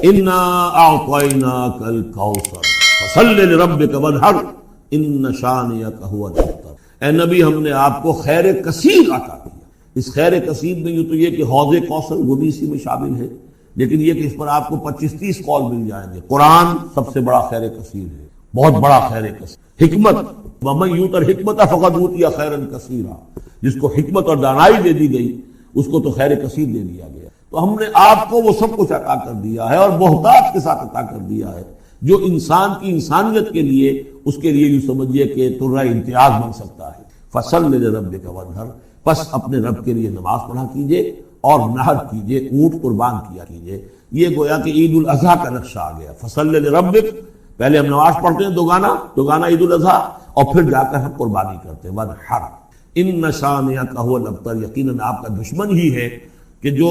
انا اعطیناک الکوثر فصل لربک وانحر ان شانئک هو الابتر۔ اے نبی ہم نے آپ کو خیر کثیر عطا کیا۔ اس خیر کثیر میں یوں تو یہ کہ حوض کوثر وہ بھی اسی میں شامل ہے، لیکن یہ کہ اس پر آپ کو 25-30 قول مل جائیں گے۔ قرآن سب سے بڑا خیر کثیر ہے، بہت بڑا خیر کثیر۔ حکمت، ومن یؤت الحکمۃ فقد اوتی خیرا کثیرا، جس کو حکمت اور دانائی دے دی گئی اس کو تو خیر کثیر دے دیا گیا۔ تو ہم نے آپ کو وہ سب کچھ عطا کر دیا ہے اور بہتات کے ساتھ عطا کر دیا ہے، جو انسان کی انسانیت کے لیے، اس کے لیے یوں سمجھیے کہ ترہ امتیاز بن سکتا ہے۔ فصل لربک وانحر، پس اپنے رب کے لیے نماز پڑھا کیجئے اور نحر کیجئے، اونٹ قربان کیا کیجئے۔ یہ گویا کہ عید الاضحیٰ کا نقشہ آ گیا۔ فصل لربک، پہلے ہم نماز پڑھتے ہیں دوگانا عید الاضحیٰ، اور پھر جا کر ہم قربانی کرتے ہیں۔ وانحر ان شانئک هو الابتر، یقیناً آپ کا دشمن ہی ہے کہ جو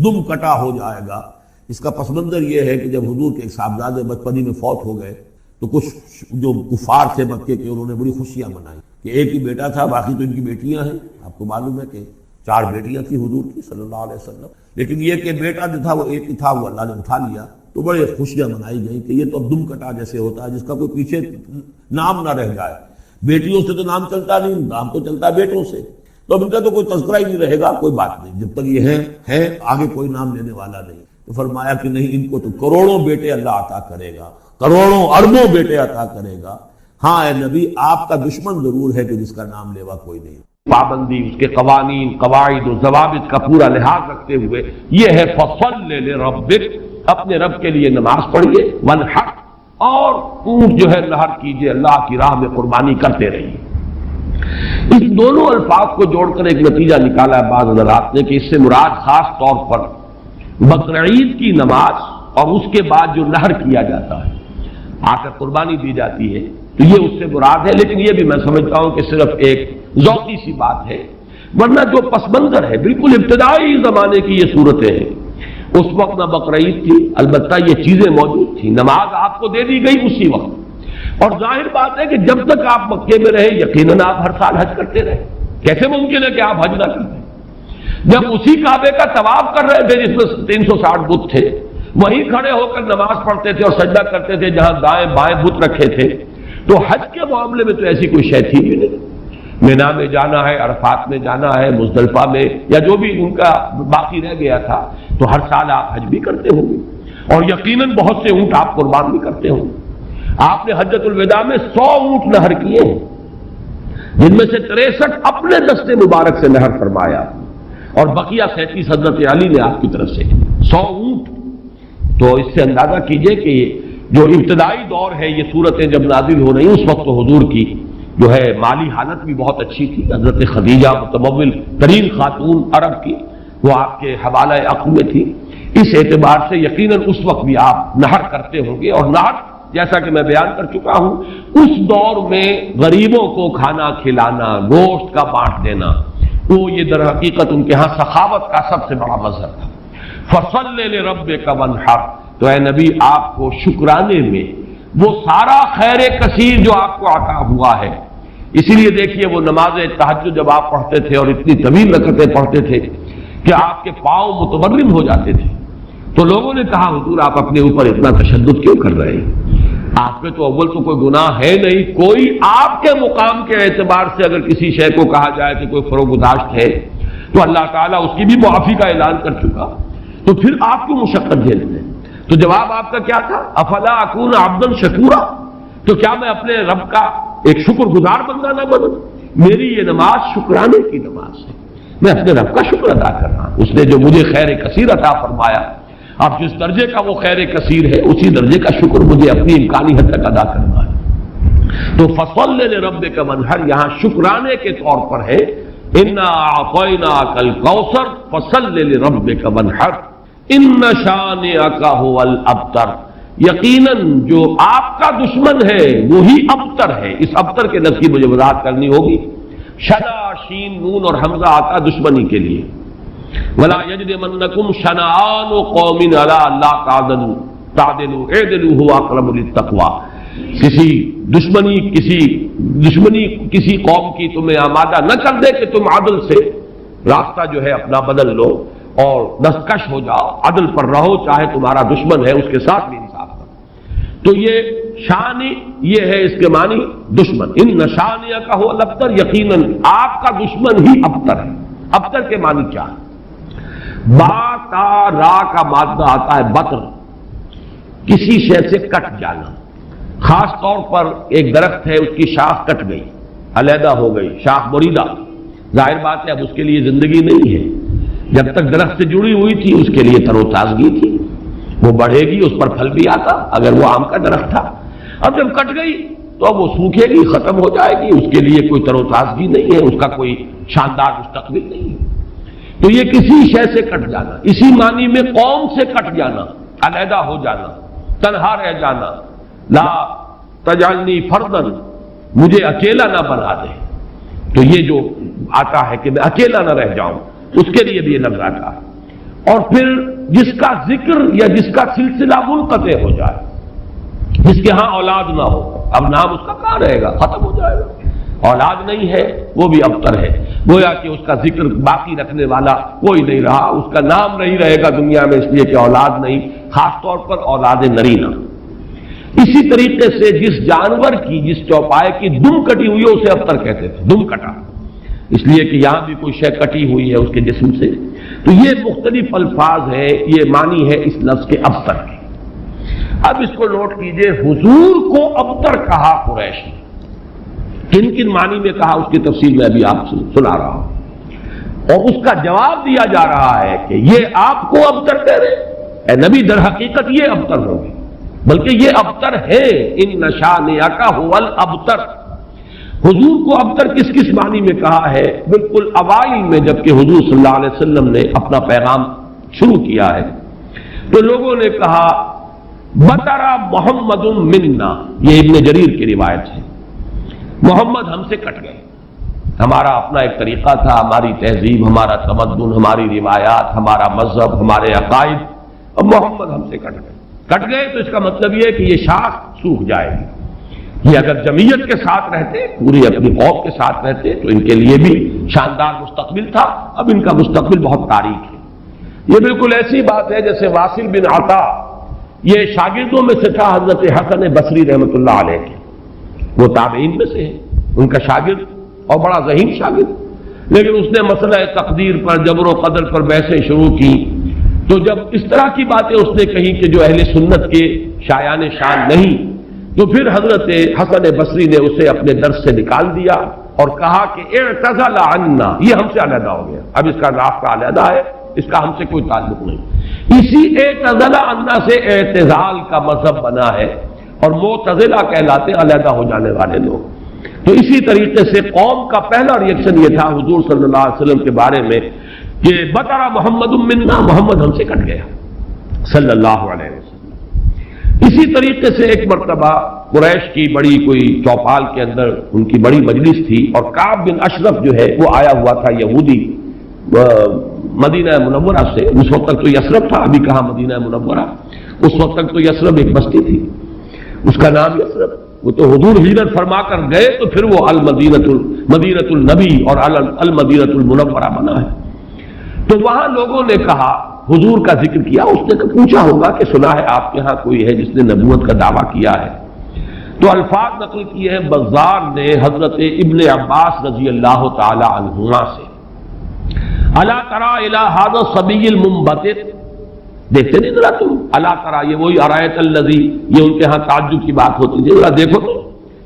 دم کٹا ہو جائے گا۔ اس کا پس منظر یہ ہے کہ جب حضور کے ایک صاحبزادے بچپنی میں فوت ہو گئے تو کچھ جو کفار تھے مکے کے، انہوں نے بڑی خوشیاں منائی کہ ایک ہی بیٹا تھا، باقی تو ان کی بیٹیاں ہیں۔ آپ کو معلوم ہے کہ 4 بیٹیاں تھیں حضور کی صلی اللہ علیہ وسلم، لیکن یہ کہ بیٹا جو تھا وہ ایک ہی تھا، وہ اللہ نے اٹھا لیا۔ تو بڑے خوشیاں منائی گئیں کہ یہ تو اب دم کٹا جیسے ہوتا ہے، جس کا کوئی پیچھے نام نہ رہ جائے۔ بیٹیوں سے تو نام چلتا نہیں، نام تو چلتا ہے بیٹوں سے، تو اب ان کا تو کوئی تذکرہ ہی نہیں رہے گا۔ کوئی بات نہیں، جب تک یہ ہے آگے کوئی نام لینے والا نہیں۔ تو فرمایا کہ نہیں، ان کو تو کروڑوں بیٹے اللہ عطا کرے گا، کروڑوں اربوں بیٹے عطا کرے گا۔ ہاں اے نبی، آپ کا دشمن ضرور ہے کہ جس کا نام لیوا کوئی نہیں۔ پابندی، اس کے قوانین، قواعد و ضوابط کا پورا لحاظ رکھتے ہوئے یہ ہے فصل لربک، اپنے رب کے لیے نماز پڑھیے، وانحر، اور اونٹ جو ہے نحر کیجئے، اللہ کی راہ میں قربانی کرتے رہیے۔ اس دونوں الفاظ کو جوڑ کر ایک نتیجہ نکالا ہے بعض حضرات نے کہ اس سے مراد خاص طور پر بقرعید کی نماز اور اس کے بعد جو نحر کیا جاتا ہے، آ کر قربانی دی جاتی ہے، تو یہ اس سے مراد ہے۔ لیکن یہ بھی میں سمجھتا ہوں کہ صرف ایک ذوقی سی بات ہے، ورنہ جو پس منظر ہے بالکل ابتدائی زمانے کی یہ صورتیں ہیں۔ اس وقت نہ بقرعید تھی، البتہ یہ چیزیں موجود تھیں، نماز آپ کو دے دی گئی اسی وقت، اور ظاہر بات ہے کہ جب تک آپ مکے میں رہے یقیناً آپ ہر سال حج کرتے رہے۔ کیسے ممکن ہے کہ آپ حج نہ کرتے؟ جب اسی کعبے کا طواف کر رہے تھے جس میں 360 بت تھے، وہیں کھڑے ہو کر نماز پڑھتے تھے اور سجدہ کرتے تھے جہاں دائیں بائیں بت رکھے تھے، تو حج کے معاملے میں تو ایسی کوئی شے تھی بھی نہیں۔ مینا میں جانا ہے، عرفات میں جانا ہے، مزدلفہ میں، یا جو بھی ان کا باقی رہ گیا تھا، تو ہر سال آپ حج بھی کرتے ہوں گے، اور یقیناً بہت سے اونٹ آپ قربان بھی کرتے ہوں گے۔ آپ نے حجۃ الوداع میں 100 اونٹ نحر کیے ہیں، جن میں سے 63 اپنے دست مبارک سے نحر فرمایا، اور بقیہ 37 حضرت علی نے آپ کی طرف سے 100 اونٹ۔ تو اس سے اندازہ کیجئے کہ جو ابتدائی دور ہے، یہ صورتیں جب نازل ہو رہی، اس وقت تو حضور کی جو ہے مالی حالت بھی بہت اچھی تھی۔ حضرت خدیجہ متمول ترین خاتون عرب کی، وہ آپ کے حوالہ عقل میں تھی، اس اعتبار سے یقیناً اس وقت بھی آپ نحر کرتے ہوں گے۔ اور نحر جیسا کہ میں بیان کر چکا ہوں، اس دور میں غریبوں کو کھانا کھلانا، گوشت کا بانٹ دینا، وہ یہ در حقیقت ان کے ہاں سخاوت کا سب سے بڑا مظہر تھا۔ فصل لربک وانحر، تو اے نبی آپ کو شکرانے میں وہ سارا خیر کثیر جو آپ کو عطا ہوا ہے، اسی لیے دیکھیے وہ نماز تہجد جب آپ پڑھتے تھے اور اتنی طویل رکعتیں پڑھتے تھے کہ آپ کے پاؤں متورم ہو جاتے تھے، تو لوگوں نے کہا حضور آپ اپنے اوپر اتنا تشدد کیوں کر رہے ہیں؟ آپ پہ تو اول تو کوئی گناہ ہے نہیں، کوئی آپ کے مقام کے اعتبار سے اگر کسی شے کو کہا جائے کہ کوئی فروگزاشت ہے تو اللہ تعالیٰ اس کی بھی معافی کا اعلان کر چکا، تو پھر آپ کیوں مشقت جھیلتے ہیں؟ تو جواب آپ کا کیا تھا؟ افلا اکون عبدا شکورا، تو کیا میں اپنے رب کا ایک شکر گزار بندہ نہ بنوں؟ میری یہ نماز شکرانے کی نماز ہے، میں اپنے رب کا شکر ادا کر رہا ہوں، اس نے جو مجھے خیر کثیر عطا فرمایا۔ اب جس درجے کا وہ خیر کثیر ہے اسی درجے کا شکر مجھے اپنی امکانی حد تک ادا کرنا ہے۔ تو فصل لربک وانحر یہاں شکرانے کے طور پر ہے، انا اعطیناک الکوثر فصل لربک وانحر ان شانئک هو الابتر، یقیناً جو آپ کا دشمن ہے وہی ابتر ہے۔ اس ابتر کے لفظ کی مجھے وضاحت کرنی ہوگی۔ شنا، شین، نون اور حمزہ آتا دشمنی کے لیے۔ وَلَا يَجْرِمَنَّكُمْ شَنَآنُ قَوْمٍ عَلَىٰ أَلَّا تَعْدِلُوا اعْدِلُوا هُوَ أَقْرَبُ لِلتَّقْوَىٰ، دشمنی کسی قوم کی تمہیں آمادہ نہ کر دے کہ تم عدل سے راستہ جو ہے اپنا بدل لو، اور دستکش ہو جاؤ، عدل پر رہو، چاہے تمہارا دشمن ہے اس کے ساتھ بھی انصاف کرو۔ تو یہ شان یہ ہے، اس کے معنی دشمن، ان شانیہ کا ہو الابتر، یقیناً آپ کا دشمن ہی ابتر ہے۔ ابتر کے معنی کیا ہے؟ با تا را کا مادہ آتا ہے بطر، کسی شے سے کٹ جانا، خاص طور پر ایک درخت ہے، اس کی شاخ کٹ گئی، علیحدہ ہو گئی، شاخ بریدہ، ظاہر بات ہے اب اس کے لیے زندگی نہیں ہے، جب تک درخت سے جڑی ہوئی تھی اس کے لیے تر و تازگی تھی، وہ بڑھے گی، اس پر پھل بھی آتا اگر وہ آم کا درخت تھا، اب جب کٹ گئی تو اب وہ سوکھے گی، ختم ہو جائے گی، اس کے لیے کوئی تر و تازگی نہیں ہے، اس کا کوئی شاندار مستقبل نہیں ہے۔ تو یہ کسی شے سے کٹ جانا، اسی معنی میں قوم سے کٹ جانا، علیحدہ ہو جانا، تنہا رہ جانا، لا تجعلنی فردن، مجھے اکیلا نہ بنا دے، تو یہ جو آتا ہے کہ میں اکیلا نہ رہ جاؤں، اس کے لیے بھی یہ لفظ آتا ہے۔ اور پھر جس کا ذکر یا جس کا سلسلہ منقطع ہو جائے، جس کے ہاں اولاد نہ ہو، اب نام اس کا کہاں رہے گا، ختم ہو جائے گا، اولاد نہیں ہے وہ بھی ابتر ہے، گویا کہ اس کا ذکر باقی رکھنے والا کوئی نہیں رہا، اس کا نام نہیں رہے گا دنیا میں، اس لیے کہ اولاد نہیں، خاص طور پر اولاد نرینہ۔ اسی طریقے سے جس جانور کی، جس چوپائے کی دم کٹی ہوئی ہے اسے ابتر کہتے تھے، دم کٹا، اس لیے کہ یہاں بھی کوئی شے کٹی ہوئی ہے اس کے جسم سے۔ تو یہ مختلف الفاظ ہیں، یہ معنی ہے اس لفظ کے ابتر کے۔ اب اس کو نوٹ کیجئے، حضور کو ابتر کہا قریش نے، کن کن معنی میں کہا اس کی تفصیل میں ابھی آپ سے سنا رہا ہوں، اور اس کا جواب دیا جا رہا ہے کہ یہ آپ کو ابتر کہہ رہے، اے نبی در حقیقت یہ ابتر ہوگی، بلکہ یہ ابتر ہے، ان شانئک ھو الابتر۔ حضور کو ابتر کس کس معنی میں کہا ہے؟ بالکل اوائل میں جبکہ حضور صلی اللہ علیہ وسلم نے اپنا پیغام شروع کیا ہے تو لوگوں نے کہا بطرا محمد منا، یہ ابن جریر کی روایت ہے، محمد ہم سے کٹ گئے، ہمارا اپنا ایک طریقہ تھا، ہماری تہذیب، ہمارا تمدن، ہماری روایات، ہمارا مذہب، ہمارے عقائد، اب محمد ہم سے کٹ گئے تو اس کا مطلب یہ ہے کہ یہ شاخ سوکھ جائے گی۔ یہ اگر جمعیت کے ساتھ رہتے، پوری اپنی قوم کے ساتھ رہتے تو ان کے لیے بھی شاندار مستقبل تھا، اب ان کا مستقبل بہت تاریک ہے۔ یہ بالکل ایسی بات ہے جیسے واصل بن عطا، یہ شاگردوں میں سے تھا حضرت حسن بصری رحمۃ اللہ علیہ کے، وہ تابعین میں سے ہے، ان کا شاگرد اور بڑا ذہین شاگرد، لیکن اس نے مسئلہ تقدیر پر، جبر و قدر پر بحثیں شروع کی، تو جب اس طرح کی باتیں اس نے کہی کہ جو اہل سنت کے شایان شان نہیں، تو پھر حضرت حسن بصری نے اسے اپنے درس سے نکال دیا اور کہا کہ اعتزل عنا، یہ ہم سے علیحدہ ہو گیا، اب اس کا راستہ علیحدہ ہے، اس کا ہم سے کوئی تعلق نہیں۔ اسی اعتزل عنا سے اعتزال کا مذہب بنا ہے، اور معتزلہ کہلاتے علیحدہ ہو جانے والے لوگ۔ تو اسی طریقے سے قوم کا پہلا ریئیکشن یہ تھا حضور صلی اللہ علیہ وسلم کے بارے میں کہ بطرا محمد منا، محمد ہم سے کٹ گیا صلی اللہ علیہ وسلم۔ اسی طریقے سے ایک مرتبہ قریش کی بڑی کوئی چوپال کے اندر ان کی بڑی مجلس تھی، اور کعب بن اشرف جو ہے وہ آیا ہوا تھا، یہودی، مدینہ منورہ سے، اس وقت تک تو یثرب تھا، ابھی کہاں مدینہ منورہ، اس وقت تک تو یثرب ایک بستی تھی، اس کا نام یثرب، وہ تو حضور ہجرت فرما کر گئے تو پھر وہ مدینۃ النبی اور المدینۃ المنورہ بنا ہے۔ تو وہاں لوگوں نے کہا، حضور کا ذکر کیا، اس نے تو پوچھا ہوگا کہ سنا ہے آپ کے ہاں کوئی ہے جس نے نبوت کا دعویٰ کیا ہے، تو الفاظ نقل کیے ہیں بزار نے حضرت ابن عباس رضی اللہ تعالی عنہما سے، الا تری الی ھذا الصبی المنبتر، دیکھتے نہیں ذرا تم، الا تری، یہ وہی ارایت الذی، یہ ان کے ہاں تعجب کی بات ہوتی ہے، ذرا دیکھو تو،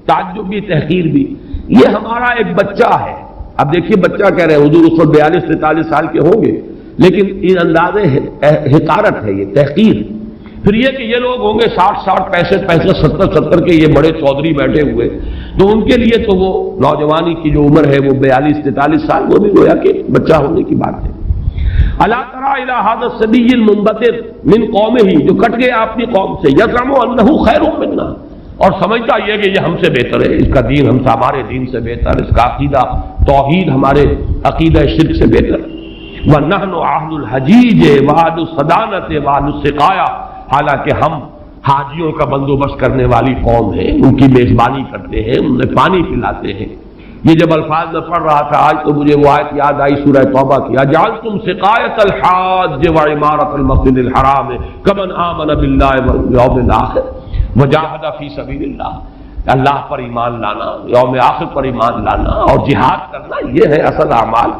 تعجب بھی تحقیر بھی، یہ ہمارا ایک بچہ ہے۔ اب دیکھیے بچہ کہہ رہے ہیں، حضور اس وقت 42-43 سال کے ہوں گے، لیکن ان انداز حقارت ہے، یہ تحقیر۔ پھر یہ کہ یہ لوگ ہوں گے 60 65 70 کے، یہ بڑے چودھری بیٹھے ہوئے، تو ان کے لیے تو وہ نوجوانی کی جو عمر ہے وہ 42-43 سال، وہ بھی گویا کہ بچہ ہونے کی بات ہے۔ الا تری الی ھذا الصبی المنبتر من قومہ، جو کٹ گیا اپنی قوم سے، یزعم انہ خیر منا، اور سمجھتا یہ کہ یہ ہم سے بہتر ہے، اس کا دین ہمارے دین سے بہتر، اس کا عقیدہ توحید ہمارے عقیدہ شرک سے بہتر، وَنَحْنُ أَهْلُ الْحَجِيجِ وَأَهْلُ الصَّدَانَةِ وَأَهْلُ السِّقَايَةِ، حالانکہ ہم حاجیوں کا بندوبست کرنے والی قوم ہیں، ان کی میزبانی کرتے ہیں، انہیں پانی پلاتے ہیں، یہ جب الفاظ میں پڑھ رہا تھا آج تو مجھے وہ آیت یاد آئی سورہ توبہ کی، اجعلتم سقایۃ الحاج وعمارۃ المسجد الحرام کمن آمن باللہ والیوم الآخر وجاہد فی سبیل اللہ، اللہ پر ایمان لانا، یوم آخر پر ایمان لانا اور جہاد کرنا، یہ ہے اصل اعمال۔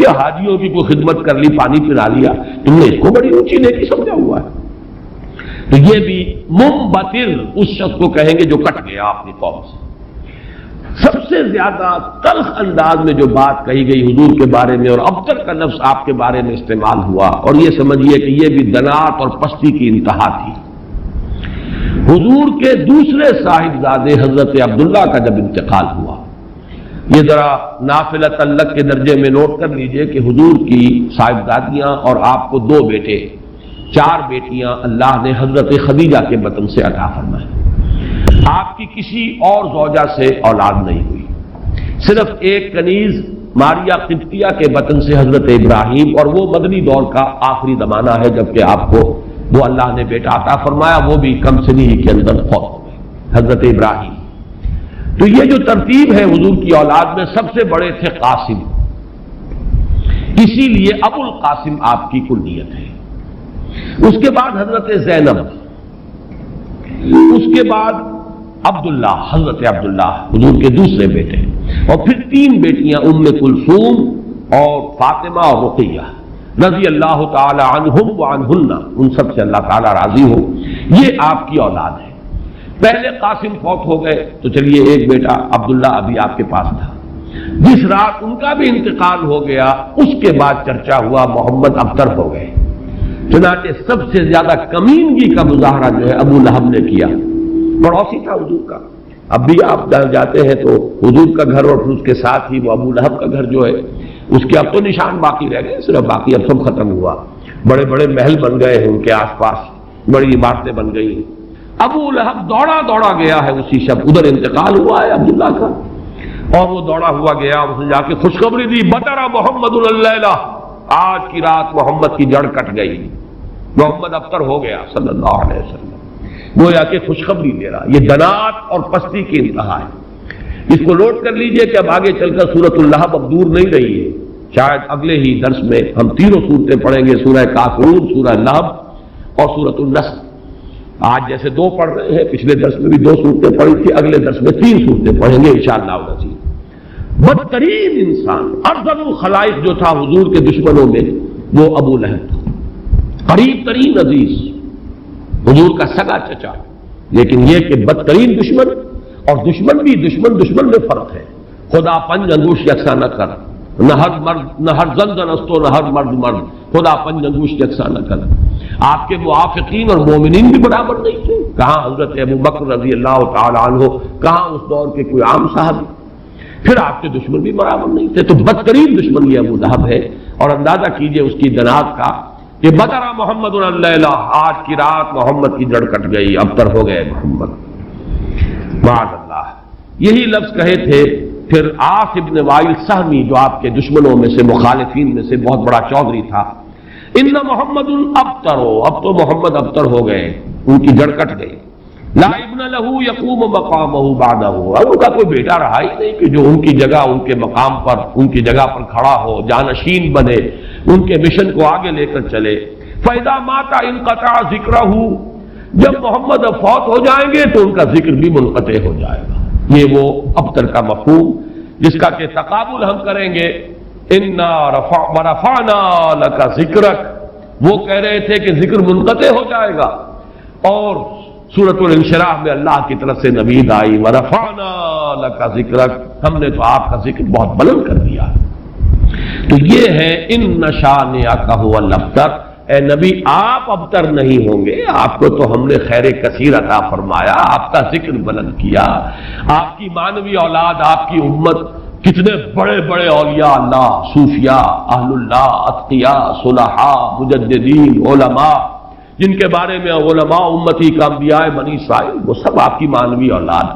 یہ حاجیوں کی کوئی خدمت کر لی، پانی پلا لیا، تم نے اس کو بڑی اونچی نیکی سمجھا ہوا ہے۔ تو یہ بھی منبتر اس شخص کو کہیں گے جو کٹ گیا اپنی قوم سے۔ سب سے زیادہ تلخ انداز میں جو بات کہی گئی حضور کے بارے میں، اور ابتر کا لفظ آپ کے بارے میں استعمال ہوا، اور یہ سمجھیے کہ یہ بھی دنات اور پستی کی انتہا تھی۔ حضور کے دوسرے صاحبزادے حضرت عبداللہ کا جب انتقال ہوا، یہ ذرا نافلہ تعلق کے درجے میں نوٹ کر لیجئے کہ حضور کی صاحبزادیاں اور آپ کو 2 بیٹے، 4 بیٹیاں اللہ نے حضرت خدیجہ کے بطن سے عطا فرمائیں۔ آپ کی کسی اور زوجہ سے اولاد نہیں ہوئی، صرف ایک کنیز ماریا قبطیہ کے بطن سے حضرت ابراہیم، اور وہ مدنی دور کا آخری زمانہ ہے جبکہ آپ کو وہ اللہ نے بیٹا عطا فرمایا، وہ بھی کم سنی کے اندر فوت ہو گئے، حضرت ابراہیم۔ تو یہ جو ترتیب ہے حضور کی اولاد میں، سب سے بڑے تھے قاسم، اسی لیے ابو القاسم آپ کی کلیت ہے۔ اس کے بعد حضرت زینب، اس کے بعد عبداللہ، حضرت عبداللہ حضور کے دوسرے بیٹے، اور پھر 3 بیٹیاں ام کلثوم اور فاطمہ اور رقیہ رضی اللہ تعالی عنہم وعنہن، ان سب سے اللہ تعالی راضی ہو۔ یہ آپ کی اولاد ہے۔ پہلے قاسم فوت ہو گئے تو چلیے ایک بیٹا عبداللہ ابھی آپ کے پاس تھا، جس رات ان کا بھی انتقال ہو گیا اس کے بعد چرچا ہوا محمد ابتر ہو گئے۔ چنانچہ سب سے زیادہ کمینگی کا مظاہرہ جو ہے ابو لہب نے کیا، پڑوسی تھا حضور کا۔ اب بھی آپ جاتے ہیں تو حضور کا گھر اور پھر اس کے ساتھ ہی وہ ابو لہب کا گھر جو ہے، اس کے اب تو نشان باقی رہ گئے، صرف باقی اب سب ختم ہوا، بڑے بڑے محل بن گئے ہیں ان کے آس پاس، بڑی عمارتیں بن گئی ہیں۔ ابو لہب دوڑا دوڑا گیا ہے اسی شب، ادھر انتقال ہوا ہے عبداللہ کا، اور وہ دوڑا ہوا گیا، اس نے جا کے خوشخبری دی، بطر محمد اللیلہ، آج کی رات محمد کی جڑ کٹ گئی، محمد ابتر ہو گیا صلی اللہ علیہ وسلم۔ گویا کہ خوشخبری دے رہا، یہ دنات اور پستی کی انتہا ہے۔ اس کو نوٹ کر لیجئے کہ اب آگے چل کر سورۃ اللہب اب دور نہیں رہی ہے، شاید اگلے ہی درس میں ہم 3 صورتیں پڑھیں گے، سورہ کافرون، سورہ لہب اور سورۃ النصر۔ آج جیسے 2 پڑھ رہے ہیں، پچھلے درس میں بھی 2 صورتیں پڑھی تھی، اگلے درس میں 3 صورتیں پڑھیں گے انشاءاللہ العزیز۔ بدترین انسان، ارذل الخلائق جو تھا حضور کے دشمنوں میں، وہ ابو لہب تھا، قریب ترین عزیز، حضور کا سگا چچا، لیکن یہ کہ بدترین دشمن، اور دشمن بھی دشمن میں فرق ہے۔ خدا پنج انگوش یکساں نہ کر، نہ ہر زن است و نہ ہر مرد مرد، خدا پنج انگوش یکساں نہ کر۔ آپ کے موافقین اور مومنین بھی برابر نہیں تھے، کہاں حضرت ابو بکر رضی اللہ تعالی عنہ، کہاں اس دور کے کوئی عام صحابی، پھر آپ کے دشمن بھی برابر نہیں تھے۔ تو بدترین دشمن یہ ابو لہب ہے، اور اندازہ کیجئے اس کی دنات کا کہ بطر محمد اللیلہ، آج کی رات محمد کی جڑ کٹ گئی، ابتر ہو گئے محمد، معاذ اللہ۔ یہی لفظ کہے تھے پھر عاص ابن وائل سہمی، جو آپ کے دشمنوں میں سے، مخالفین میں سے بہت بڑا چودھری تھا، ان محمد ابتر، اب تو محمد ابتر ہو گئے، ان کی جڑ کٹ گئی۔ لا ابن لہ یقوم مقامہ بعدہ، اب ان کا کوئی بیٹا رہا ہی نہیں کہ جو ان کی جگہ، ان کے مقام پر، ان کی جگہ پر کھڑا ہو، جانشین بنے، ان کے مشن کو آگے لے کر چلے۔ فَإِذَا مَاتَ انقطع ذِكْرَهُ، جب محمد فوت ہو جائیں گے تو ان کا ذکر بھی منقطع ہو جائے گا۔ یہ وہ ابتر کا مفہوم جس کا کہ تقابل ہم کریں گے، اِنَّا وَرَفَعْنَا لَكَ ذِكْرَكَ، وہ کہہ رہے تھے کہ ذکر منقطع ہو جائے گا، اور سورۃ الانشراح میں اللہ کی طرف سے نوید آئی، وَرَفَعْنَا لَكَ ذِكْرَكَ، ہم نے تو آپ کا ذکر بہت بلند کر دیا۔ تو یہ ہے اِنَّ شَانِئَكَ هُوَ الْأَبْتَرُ، اے نبی آپ ابتر نہیں ہوں گے، آپ کو تو ہم نے خیر کثیر عطا فرمایا، آپ کا ذکر بلند کیا، آپ کی مانوی اولاد، آپ کی امت، کتنے بڑے بڑے اولیاء اللہ، صوفیاء، اہل اللہ، اتقیاء، صلحاء، مجددین، علماء، جن کے بارے میں علماء امتی کا انبیاء بنی اسرائیل، وہ سب آپ کی مانوی اولاد۔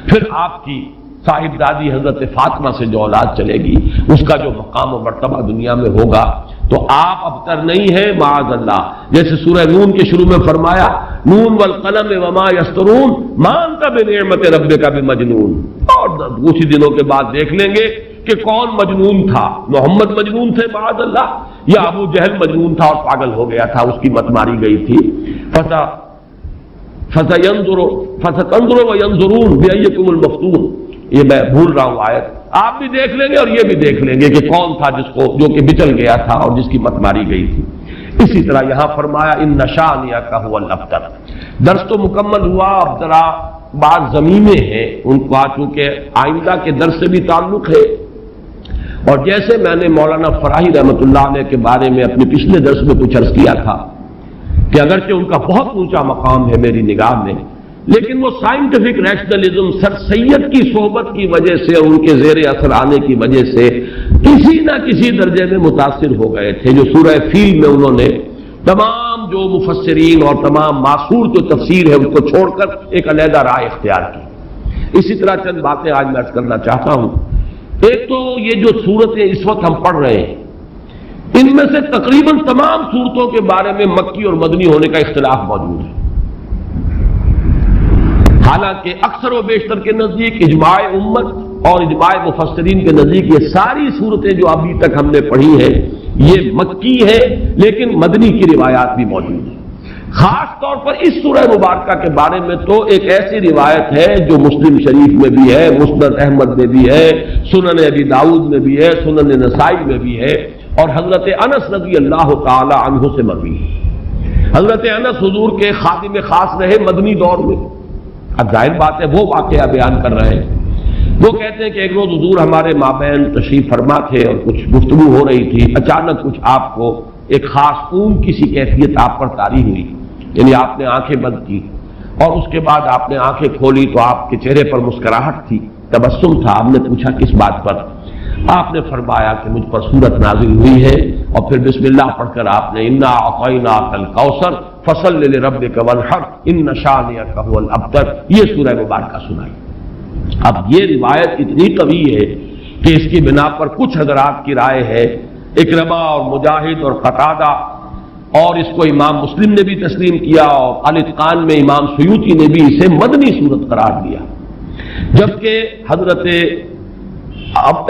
پھر آپ کی صاحبزادی حضرت فاطمہ سے جو اولاد چلے گی، اس کا جو مقام و مرتبہ دنیا میں ہوگا، تو آپ ابتر نہیں ہیں معاذ اللہ۔ جیسے سورہ نون کے شروع میں فرمایا، نون والقلم وما یسطرون ما انت بنعمت ربک بمجنون، اور کچھ ہی دنوں کے بعد دیکھ لیں گے کہ کون مجنون تھا، محمد مجنون تھے معاذ اللہ، یا ابو جہل مجنون تھا اور پاگل ہو گیا تھا، اس کی مت ماری گئی تھی۔ فَسَتَنظُرُ وَيَنظُرُونَ بِأَيِّكُمُ الْمَفْتُونُ، یہ میں بھول رہا ہوں آیت، آپ بھی دیکھ لیں گے اور یہ بھی دیکھ لیں گے کہ کون تھا جو کہ بچل گیا تھا اور جس کی مت ماری گئی تھی۔ اسی طرح یہاں فرمایا اِنَّ شَانِئَكَ هُوَ الْأَبْتَرُ۔ درس تو مکمل ہوا، اب ذرا بعض زمینیں ہیں ان کو چونکہ آئندہ کے درس سے بھی تعلق ہے، اور جیسے میں نے مولانا فراہی رحمۃ اللہ علیہ کے بارے میں اپنے پچھلے درس میں کچھ عرض کیا تھا کہ اگرچہ ان کا بہت اونچا مقام ہے میری نگاہ میں، لیکن وہ سائنٹیفک ریشنلزم سر سید کی صحبت کی وجہ سے اور ان کے زیر اثر آنے کی وجہ سے کسی نہ کسی درجے میں متاثر ہو گئے تھے، جو سورہ فیل میں انہوں نے تمام جو مفسرین اور تمام معصور جو تفسیر ہے اس کو چھوڑ کر ایک علیحدہ رائے اختیار کی۔ اسی طرح چند باتیں آج میں عرض کرنا چاہتا ہوں۔ ایک تو یہ جو صورتیں اس وقت ہم پڑھ رہے ہیں، ان میں سے تقریباً تمام صورتوں کے بارے میں مکی اور مدنی ہونے کا اختلاف موجود ہے، حالانکہ اکثر و بیشتر کے نزدیک اجماع امت اور اجماع مفسرین کے نزدیک یہ ساری صورتیں جو ابھی تک ہم نے پڑھی ہیں یہ مکی ہے، لیکن مدنی کی روایات بھی موجود ہیں۔ خاص طور پر اس سورہ مبارکہ کے بارے میں تو ایک ایسی روایت ہے جو مسلم شریف میں بھی ہے، مسند احمد میں بھی ہے، سنن ابی داؤد میں بھی ہے، سنن نسائی میں بھی ہے، اور حضرت انس رضی اللہ تعالی عنہ سے مروی ہے۔ حضرت انس حضور کے خادم خاص رہے مدنی دور میں۔ اب ظاہر بات ہے وہ واقعہ بیان کر رہے ہیں۔ وہ کہتے ہیں کہ ایک روز حضور ہمارے مابین تشریف فرما تھے اور کچھ گفتگو ہو رہی تھی، اچانک کچھ آپ کو ایک خاص اون کی سی کیفیت آپ پر طاری ہوئی، یعنی آپ نے آنکھیں بند کی اور اس کے بعد آپ نے آنکھیں کھولی تو آپ کے چہرے پر مسکراہٹ تھی، تبسم تھا۔ آپ نے پوچھا کس بات پر؟ آپ نے فرمایا کہ مجھ پر سورت نازل ہوئی ہے، اور پھر بسم اللہ پڑھ کر آپ نے انا اعطیناک الکوثر فصل لربک وانحر ان شانئک هو الابتر یہ سورہ مبارکہ سنائی۔ اب یہ روایت اتنی قوی ہے کہ اس کی بنا پر کچھ حضرات کی رائے ہے، اکرمہ اور مجاہد اور قتادہ، اور اس کو امام مسلم نے بھی تسلیم کیا، اور الاتقان میں امام سیوطی نے بھی اسے مدنی صورت قرار دیا، جبکہ حضرت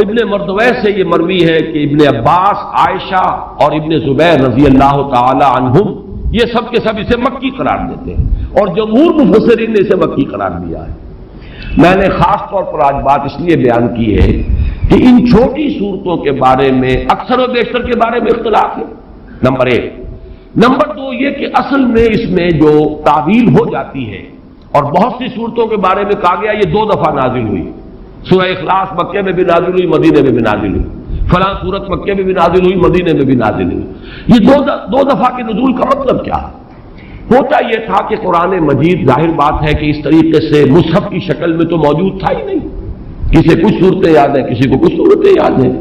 ابن مردویہ سے یہ مروی ہے کہ ابن عباس، عائشہ اور ابن زبیر رضی اللہ تعالی عنہم یہ سب کے سب اسے مکی قرار دیتے ہیں، اور جمہور مفسرین نے اسے مکی قرار دیا ہے۔ میں نے خاص طور پر آج بات اس لیے بیان کی ہے کہ ان چھوٹی صورتوں کے بارے میں اکثر و بیشتر کے بارے میں اختلاف ہے، نمبر ایک۔ نمبر دو یہ کہ اصل میں اس میں جو تعویل ہو جاتی ہے، اور بہت سی صورتوں کے بارے میں کہا گیا یہ 2 دفعہ نازل ہوئی، سورہ اخلاص مکے میں بھی نازل ہوئی، مدینے میں بھی نازل ہوئی، فلاں سورت مکے میں بھی نازل ہوئی، مدینے میں بھی نازل ہوئی۔ یہ دو دفعہ کے نزول کا مطلب کیا ہے؟ ہوتا یہ تھا کہ قرآن مجید ظاہر بات ہے کہ اس طریقے سے مصحف کی شکل میں تو موجود تھا ہی نہیں، کسی کچھ صورتیں یاد ہیں، کسی کو کچھ صورتیں یاد ہیں،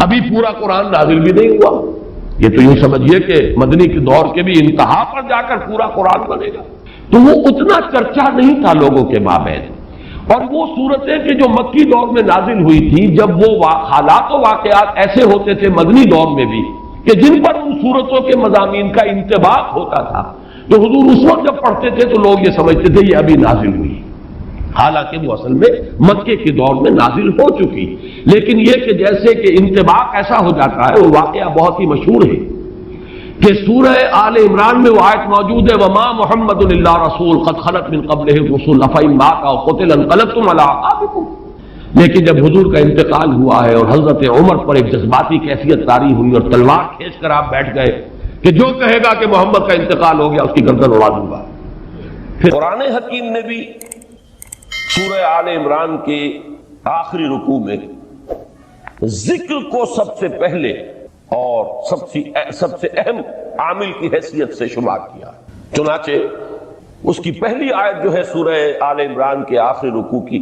ابھی پورا قرآن نازل بھی نہیں ہوا۔ یہ تو یوں سمجھیے کہ مدنی کے دور کے بھی انتہا پر جا کر پورا قرآن بنے گا، تو وہ اتنا چرچا نہیں تھا لوگوں کے مابین۔ اور وہ صورتیں کہ جو مکی دور میں نازل ہوئی تھی، جب وہ حالات و واقعات ایسے ہوتے تھے مدنی دور میں بھی کہ جن پر ان صورتوں کے مضامین کا انطباق ہوتا تھا، تو حضور اس وقت جب پڑھتے تھے تو لوگ یہ سمجھتے تھے یہ ابھی نازل ہوئی، حالانکہ وہ اصل میں مکے کے دور میں نازل ہو چکی۔ لیکن یہ کہ جیسے کہ انطباق ایسا ہو جاتا ہے، وہ واقعہ بہت ہی مشہور ہے کہ سورہ آل عمران میں وہ آیت موجود ہے وما محمد الا رسول قد خلت من قبلہ الرسل افإن مات أو قتل انقلبتم على أعقابكم۔ لیکن جب حضور کا انتقال ہوا ہے اور حضرت عمر پر ایک جذباتی کیفیت طاری ہوئی اور تلوار کھینچ کر آپ بیٹھ گئے کہ جو کہے گا کہ محمد کا انتقال ہو گیا اس کی گردن اڑا دوں گا۔ پھر قرآن حکیم نے بھی سورہ آل عمران کے آخری رکوع میں ذکر کو سب سے پہلے اور سب سے اہم عامل کی حیثیت سے شمار کیا، چنانچہ اس کی پہلی آیت جو ہے سورہ آل عمران کے آخری رکوع کی،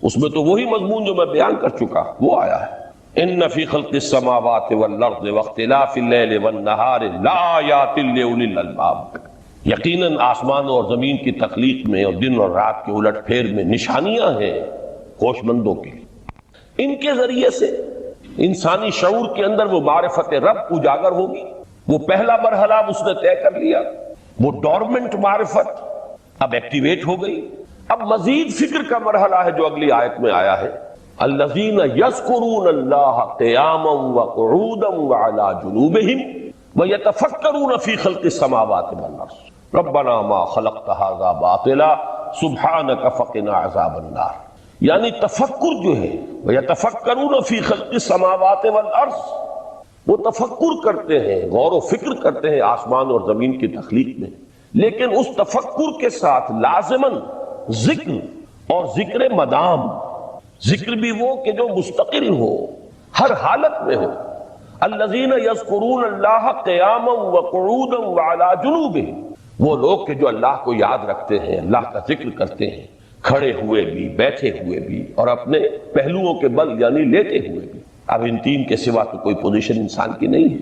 اس میں تو وہی مضمون جو میں بیان کر چکا وہ آیا ہے ان فی خلق السماوات والارض واختلاف اللیل والنہار لآیات لأولی الالباب، یقیناً آسمانوں اور زمین کی تخلیق میں اور دن اور رات کے الٹ پھیر میں نشانیاں ہیں ہوش مندوں کے لیے۔ ان کے ذریعے سے انسانی شعور کے اندر وہ معرفت رب اجاگر ہوگی، وہ پہلا مرحلہ اس نے طے کر لیا، وہ ڈورمنٹ معرفت اب ایکٹیویٹ ہو گئی، اب مزید فکر کا مرحلہ ہے جو اگلی آیت میں آیا ہے، الذین یذکرون اللہ قیاما وقعودا وعلی جنوبہم ویتفکرون فی خلق السماوات والارض ربنا ما خلقت ھذا باطلا سبحانک فقنا عذاب النار۔ یعنی تفکر جو ہے ویتفکرون فی خلق السماوات والارض، وہ تفکر کرتے ہیں، غور و فکر کرتے ہیں آسمان اور زمین کی تخلیق میں، لیکن اس تفکر کے ساتھ لازماً ذکر، اور ذکر مدام، ذکر بھی وہ کہ جو مستقل ہو، ہر حالت میں ہو۔ الذین یذکرون اللہ قیاما وقعودا وعلی جنوبہم، وہ لوگ کہ جو اللہ کو یاد رکھتے ہیں، اللہ کا ذکر کرتے ہیں، کھڑے ہوئے بھی، بیٹھے ہوئے بھی، اور اپنے پہلوؤں کے بل یعنی لیٹے ہوئے بھی۔ اب ان تین کے سوا تو کوئی پوزیشن انسان کی نہیں ہے،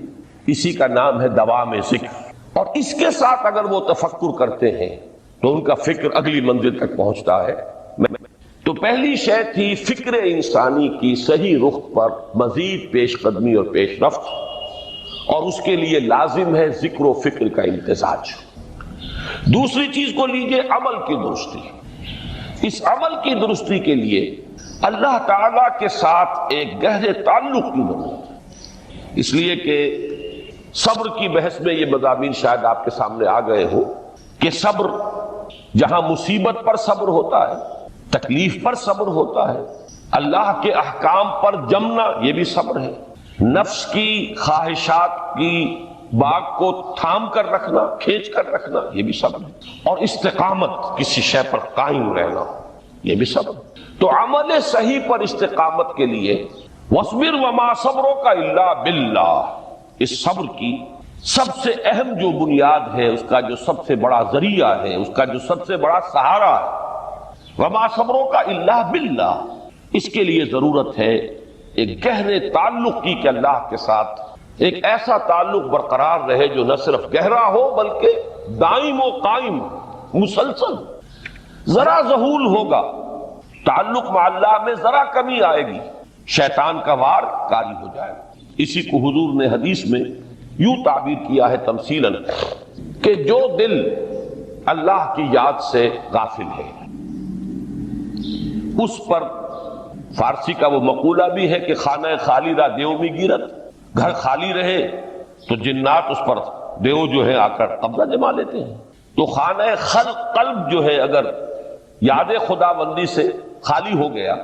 اسی کا نام ہے دوام ذکر۔ اور اس کے ساتھ اگر وہ تفکر کرتے ہیں تو ان کا فکر اگلی منزل تک پہنچتا ہے۔ تو پہلی شے تھی فکر انسانی کی صحیح رخ پر مزید پیش قدمی اور پیش رفت، اور اس کے لیے لازم ہے ذکر و فکر کا امتزاج۔ دوسری چیز کو لیجئے عمل کی درستی۔ اس عمل کی درستی کے لیے اللہ تعالی کے ساتھ ایک گہرے تعلق کی ضرورت ہے، اس لیے کہ صبر کی بحث میں یہ مضامین شاید آپ کے سامنے آ گئے ہو کہ صبر، جہاں مصیبت پر صبر ہوتا ہے، تکلیف پر صبر ہوتا ہے، اللہ کے احکام پر جمنا یہ بھی صبر ہے، نفس کی خواہشات کی باغ کو تھام کر رکھنا، کھینچ کر رکھنا یہ بھی صبر ہے، اور استقامت کسی شے پر قائم رہنا یہ بھی صبر ہے۔ تو عمل صحیح پر استقامت کے لیے وَاصْبِرْ وَمَا صَبْرُكَ إِلَّا بِاللَّهِ، اس صبر کی سب سے اہم جو بنیاد ہے، اس کا جو سب سے بڑا ذریعہ ہے، اس کا جو سب سے بڑا سہارا ہے، وَمَا صَبْرُكَ إِلَّا بِاللَّهِ، اس کے لیے ضرورت ہے ایک گہرے تعلق کی کہ اللہ کے ساتھ ایک ایسا تعلق برقرار رہے جو نہ صرف گہرا ہو بلکہ دائم و قائم، مسلسل۔ ذرا ذہول ہوگا تعلق مع اللہ میں، ذرا کمی آئے گی، شیطان کا وار کاری ہو جائے گا۔ اسی کو حضور نے حدیث میں یوں تعبیر کیا ہے تمثیلاً کہ جو دل اللہ کی یاد سے غافل ہے، اس پر فارسی کا وہ مقولہ بھی ہے کہ خانہ خالی را دیو میں گیرت، گھر خالی رہے تو جنات اس پر دیو جو ہے آ کر قبضہ جما لیتے ہیں۔ تو خانہ قلب جو ہے اگر یاد خدا بندی سے خالی ہو گیا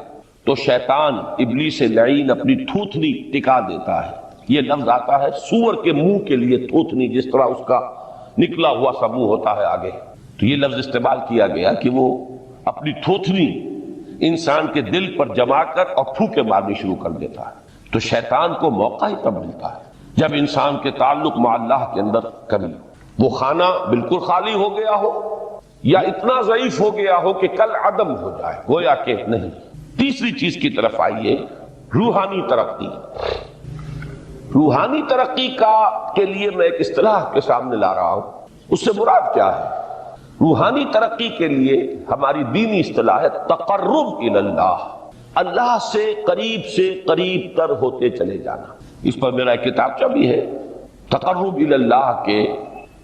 تو شیطان ابلیس لعین اپنی تھوتنی ٹکا دیتا ہے۔ یہ لفظ آتا ہے سور کے منہ کے لیے تھوتنی، جس طرح اس کا نکلا ہوا سا منہ ہوتا ہے آگے، تو یہ لفظ استعمال کیا گیا کہ وہ اپنی تھوتنی انسان کے دل پر جما کر اور پھوکے مارنی شروع کر دیتا ہے۔ تو شیطان کو موقع ہی تب ملتا ہے جب انسان کے تعلق مع اللہ کے اندر کمی ہو، وہ خانہ بالکل خالی ہو گیا ہو یا اتنا ضعیف ہو گیا ہو کہ کل عدم ہو جائے، گویا کہ نہیں۔ تیسری چیز کی طرف آئیے، روحانی ترقی۔ روحانی ترقی کے لیے میں ایک اصطلاح کے سامنے لا رہا ہوں، اس سے مراد کیا ہے؟ روحانی ترقی کے لیے ہماری دینی اصطلاح ہے تقرب الی اللہ، اللہ سے قریب تر ہوتے چلے جانا۔ اس پر میرا ایک کتابچہ بھی ہے، تقرب الی اللہ کے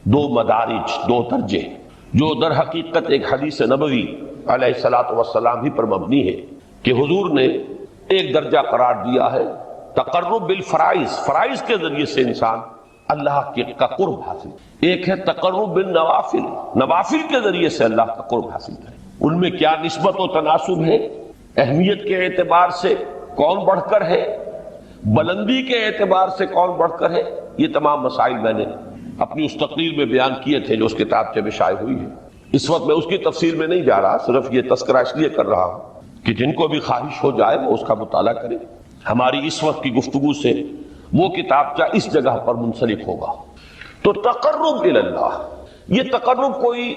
دو مدارج، دو درجے، جو در حقیقت ایک حدیث نبوی علیہ الصلوۃ والسلام ہی پر مبنی ہے کہ حضور نے ایک درجہ قرار دیا ہے تقرب بالفرائض، فرائض کے ذریعے سے انسان اللہ کا قرب حاصل، ایک ہے تقرب بالنوافل، نوافل کے ذریعے سے اللہ کا قرب حاصل کرے۔ ان میں کیا نسبت و تناسب ہے، اہمیت کے اعتبار سے کون بڑھ کر ہے، بلندی کے اعتبار سے کون بڑھ کر ہے، یہ تمام مسائل میں نے اپنی اس تقریر میں بیان کیے تھے جو اس کتاب میں شائع ہوئی ہے۔ اس وقت میں اس کی تفصیل میں نہیں جا رہا، صرف یہ تذکرہ اس لیے کر رہا ہوں کہ جن کو بھی خواہش ہو جائے وہ اس کا مطالعہ کرے۔ ہماری اس وقت کی گفتگو سے وہ کتابچہ اس جگہ پر منسلک ہوگا۔ تو تقرب الی اللہ، یہ تقرب کوئی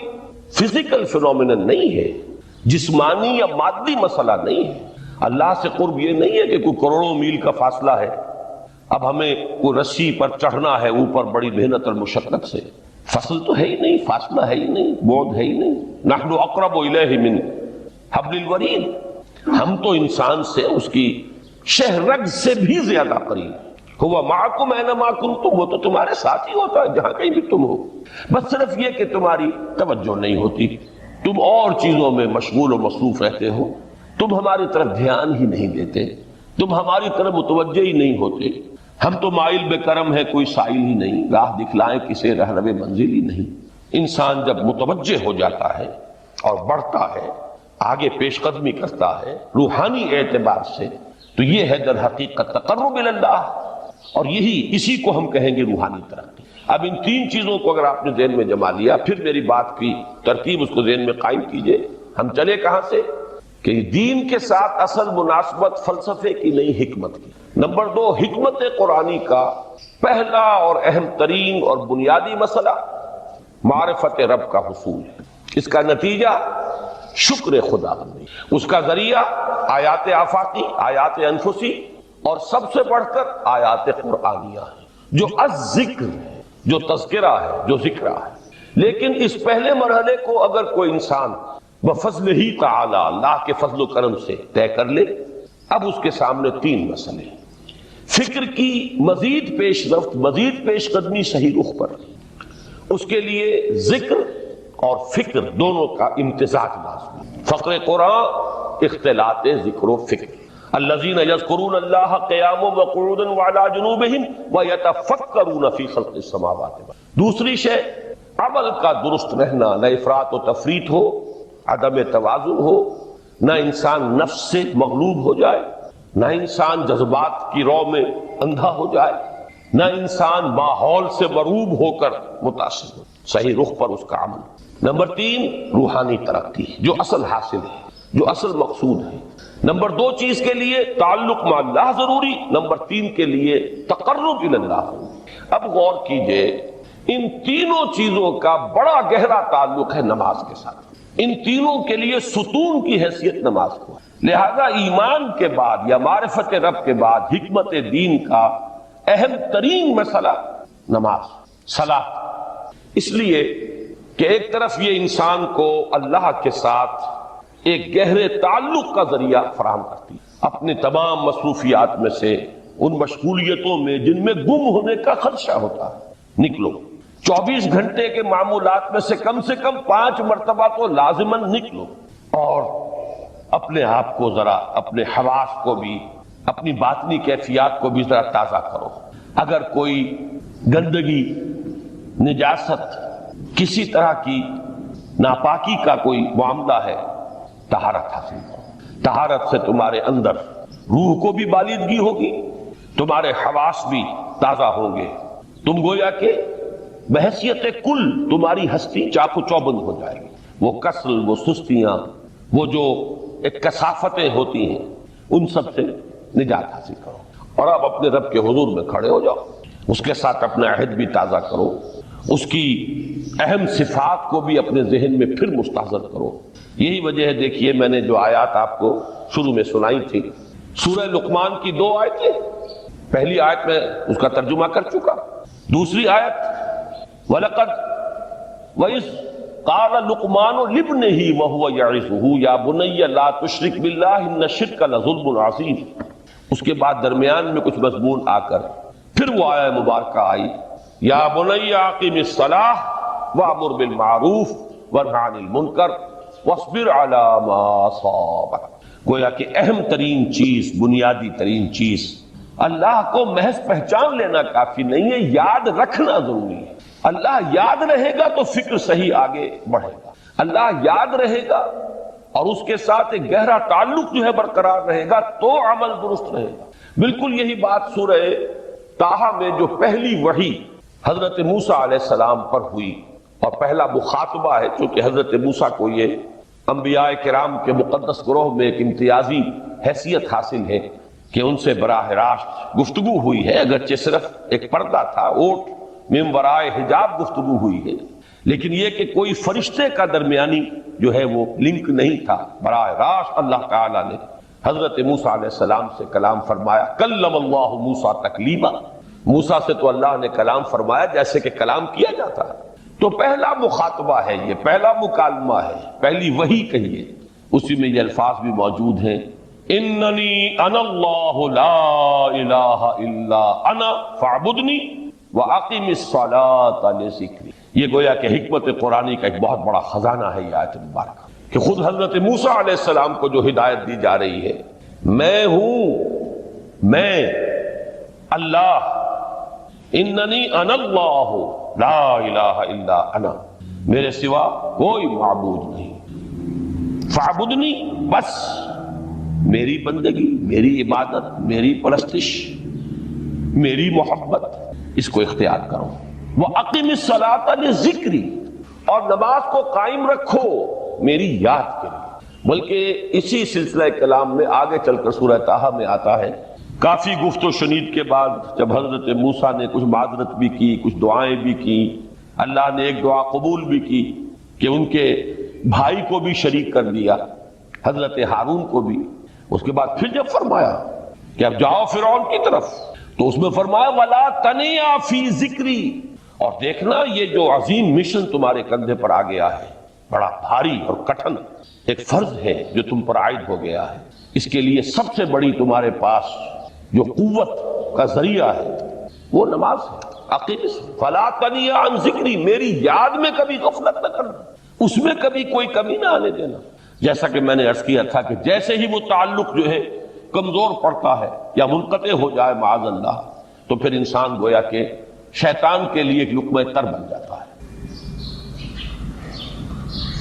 فزیکل فینومینن نہیں ہے، جسمانی یا مادی مسئلہ نہیں ہے۔ اللہ سے قرب یہ نہیں ہے کہ کوئی کروڑوں میل کا فاصلہ ہے، اب ہمیں کوئی رسی پر چڑھنا ہے اوپر بڑی محنت اور مشقت سے، فصل تو ہے ہی نہیں، فاصلہ ہے ہی نہیں، بعد ہے ہی نہیں۔ نحن اقرب الیہ من حبل الورید، ہم تو انسان سے اس کی شہرگ سے بھی زیادہ قریب۔ ہوا معکم اینما کنتم، وہ تو تمہارے ساتھ ہی ہوتا ہے جہاں کہیں بھی تم ہو، بس صرف یہ کہ تمہاری توجہ نہیں ہوتی، تم اور چیزوں میں مشغول و مصروف رہتے ہو، تم ہماری طرف دھیان ہی نہیں دیتے، تم ہماری طرف متوجہ ہی نہیں ہوتے۔ ہم تو مائل بے کرم ہے، کوئی سائل ہی نہیں، راہ دکھلائیں کسے رہنم منزل ہی نہیں۔ انسان جب متوجہ ہو جاتا ہے اور بڑھتا ہے، آگے پیش قدمی کرتا ہے روحانی اعتبار سے، تو یہ ہے در حقیقت تقرب اللہ، اور اسی کو ہم کہیں گے روحانی ترقی۔ اب ان تین چیزوں کو اگر آپ نے ذہن میں جما لیا، پھر میری بات کی ترتیب اس کو ذہن میں قائم کیجئے۔ ہم چلے کہاں سے؟ کہ دین کے ساتھ اصل مناسبت فلسفے کی نہیں، حکمت کی۔ نمبر 2، حکمت قرآنی کا پہلا اور اہم ترین اور بنیادی مسئلہ معرفت رب کا حصول ہے۔ اس کا نتیجہ شکر خدا بندی، اس کا ذریعہ آیات آفاقی، آیات انفسی، اور سب سے بڑھ کر آیات قرآنیہ ہے، جو الذکر ہے، جو تذکرہ ہے، جو ذکرہ ہے۔ لیکن اس پہلے مرحلے کو اگر کوئی انسان بفضل ہی تعالی، اللہ کے فضل و کرم سے طے کر لے، اب اس کے سامنے تین مسئلے ہیں۔ فکر کی مزید پیش رفت، مزید پیش قدمی صحیح رخ پر، اس کے لیے ذکر اور فکر دونوں کا امتزاج لازمی۔ فقر قرآن اختلاط ذکر و فکر۔ الذین یذکرون اللہ قیاما وقعودا وعلی جنوبہم ویتفکرون فی خلق السماوات والارض۔ دوسری شے عمل کا درست رہنا، نہ افراط و تفریط ہو، عدم توازن ہو، نہ انسان نفس سے مغلوب ہو جائے، نہ انسان جذبات کی رو میں اندھا ہو جائے، نہ انسان ماحول سے مروب ہو کر متاثر ہو، صحیح رخ پر اس کا عمل۔ نمبر 3، روحانی ترقی، جو اصل حاصل ہے، جو اصل مقصود ہے۔ نمبر 2 چیز کے لیے تعلق مع اللہ ضروری، نمبر 3 کے لیے تقرب الی اللہ ضروری۔ اب غور کیجئے، ان تینوں چیزوں کا بڑا گہرا تعلق ہے نماز کے ساتھ۔ ان تینوں کے لیے ستون کی حیثیت نماز کو ہے۔ لہذا ایمان کے بعد یا معرفت رب کے بعد حکمت دین کا اہم ترین مسئلہ نماز، صلاۃ، اس لیے کہ ایک طرف یہ انسان کو اللہ کے ساتھ ایک گہرے تعلق کا ذریعہ فراہم کرتی ہے۔ اپنے تمام مصروفیات میں سے، ان مشغولیتوں میں جن میں گم ہونے کا خدشہ ہوتا ہے، نکلو۔ 24 گھنٹے کے معمولات میں سے کم 5 مرتبہ تو لازماً نکلو، اور اپنے آپ کو ذرا، اپنے حواس کو بھی، اپنی باطنی کیفیات کو بھی ذرا تازہ کرو۔ اگر کوئی گندگی، نجاست، کسی طرح کی ناپاکی کا کوئی معاملہ ہے، طہارت حاصل کرو۔ طہارت سے تمہارے اندر روح کو بھی بالیدگی ہوگی، تمہارے حواس بھی تازہ ہوں گے، تم گویا کہ بحیثیت کل تمہاری ہستی چاق و چوبند ہو جائے گی۔ وہ کسل، وہ سستیاں، وہ جو ایک کثافتیں ہوتی ہیں، ان سب سے نجات حاصل کرو، اور اب اپنے رب کے حضور میں کھڑے ہو جاؤ، اس کے ساتھ اپنا عہد بھی تازہ کرو، اس کی اہم صفات کو بھی اپنے ذہن میں پھر مستحضر کرو۔ یہی وجہ ہے، دیکھیے میں نے جو آیات آپ کو شروع میں سنائی تھی، سورہ لقمان کی 2 آیتیں، پہلی آیت میں اس کا ترجمہ کر چکا، دوسری آیت وَلَقَدْ وَإِذْ قَالَ لُقْمَانُ لِابْنِهِ وَهُوَ يَعِظُهُ يَا بُنَيَّ لَا تُشْرِكْ بِاللَّهِ إِنَّ الشِّرْكَ لَظُلْمٌ عَظِيمٌ۔ اس کے بعد درمیان میں کچھ مضمون آ کر پھر وہ آیہ مبارکہ آئی، یا بنی اقم الصلاۃ وامر بالمعروف وانہ عن المنکر واصبر علی ما اصابک۔ گویا کہ اہم ترین چیز، بنیادی ترین چیز، اللہ کو محض پہچان لینا کافی نہیں ہے، یاد رکھنا ضروری ہے۔ اللہ یاد رہے گا تو فکر صحیح آگے بڑھے گا، اللہ یاد رہے گا اور اس کے ساتھ ایک گہرا تعلق جو ہے برقرار رہے گا تو عمل درست رہے گا۔ بالکل یہی بات سورہ طٰہٰ میں جو پہلی وحی حضرت موسیٰ علیہ السلام پر ہوئی، اور پہلا مخاطبہ ہے، چونکہ حضرت موسیٰ کو یہ انبیاء کرام کے مقدس گروہ میں ایک امتیازی حیثیت حاصل ہے کہ ان سے براہ راست گفتگو ہوئی ہے، اگرچہ صرف ایک پردہ تھا، اوٹ من ورائے حجاب گفتگو ہوئی ہے، لیکن یہ کہ کوئی فرشتے کا درمیانی جو ہے وہ لنک نہیں تھا، براہ راست اللہ تعالیٰ نے حضرت موسیٰ علیہ السلام سے کلام فرمایا۔ کلم اللہ موسیٰ تکلیما، موسیٰ سے تو اللہ نے کلام فرمایا جیسے کہ کلام کیا جاتا ہے۔ تو پہلا مخاطبہ ہے، یہ پہلا مکالمہ ہے، پہلی وحی کہیے، اسی میں یہ الفاظ بھی موجود ہیں، اننی انا اللہ لا الہ الا انا فاعبدنی واقم الصلاۃ لذکری۔ یہ گویا کہ حکمت قرآنی کا ایک بہت بڑا خزانہ ہے یہ آیت مبارکہ، کہ خود حضرت موسیٰ علیہ السلام کو جو ہدایت دی جا رہی ہے، میں ہوں، میں اللہ، اننی انا اللہ لا الہ الا انا، میرے سوا کوئی معبود نہیں، فاعبدنی، بس میری بندگی، میری عبادت، میری پرستش، میری محبت، اس کو اختیار کرو۔ وَأَقِمِ الصَّلَاةَ لِذِكْرِي، اور نماز کو قائم رکھو میری یاد کے لیے۔ بلکہ اسی سلسلہ کلام میں آگے چل کر سورہ طٰہٰ میں آتا ہے، کافی گفت و شنید کے بعد جب حضرت موسیٰ نے کچھ معذرت بھی کی، کچھ دعائیں بھی کی، اللہ نے ایک دعا قبول بھی کی کہ ان کے بھائی کو بھی شریک کر دیا، حضرت ہارون کو بھی۔ اس کے بعد پھر جب فرمایا کہ اب جاؤ فرعون کی طرف، تو اس میں فرمایا وَلَا تَنِيَا فِي ذِكْرِي، اور دیکھنا یہ جو عظیم مشن تمہارے کندھے پر آ گیا ہے، بڑا بھاری اور کٹھن ایک فرض ہے جو تم پر عائد ہو گیا ہے، اس کے لیے سب سے بڑی تمہارے پاس جو قوت کا ذریعہ ہے وہ نماز ہے۔ فَلَا تَنِيَا عَنْ ذِكْرِي، میری یاد میں کبھی غفلت نہ کرنا، اس میں کبھی کوئی کمی نہ آنے دینا۔ جیسا کہ میں نے عرض کیا تھا کہ جیسے ہی وہ تعلق جو ہے کمزور پڑتا ہے یا منقطع ہو جائے معاذ اللہ، تو پھر انسان گویا کہ شیطان کے لیے ایک لقمہ تر بن جاتا ہے۔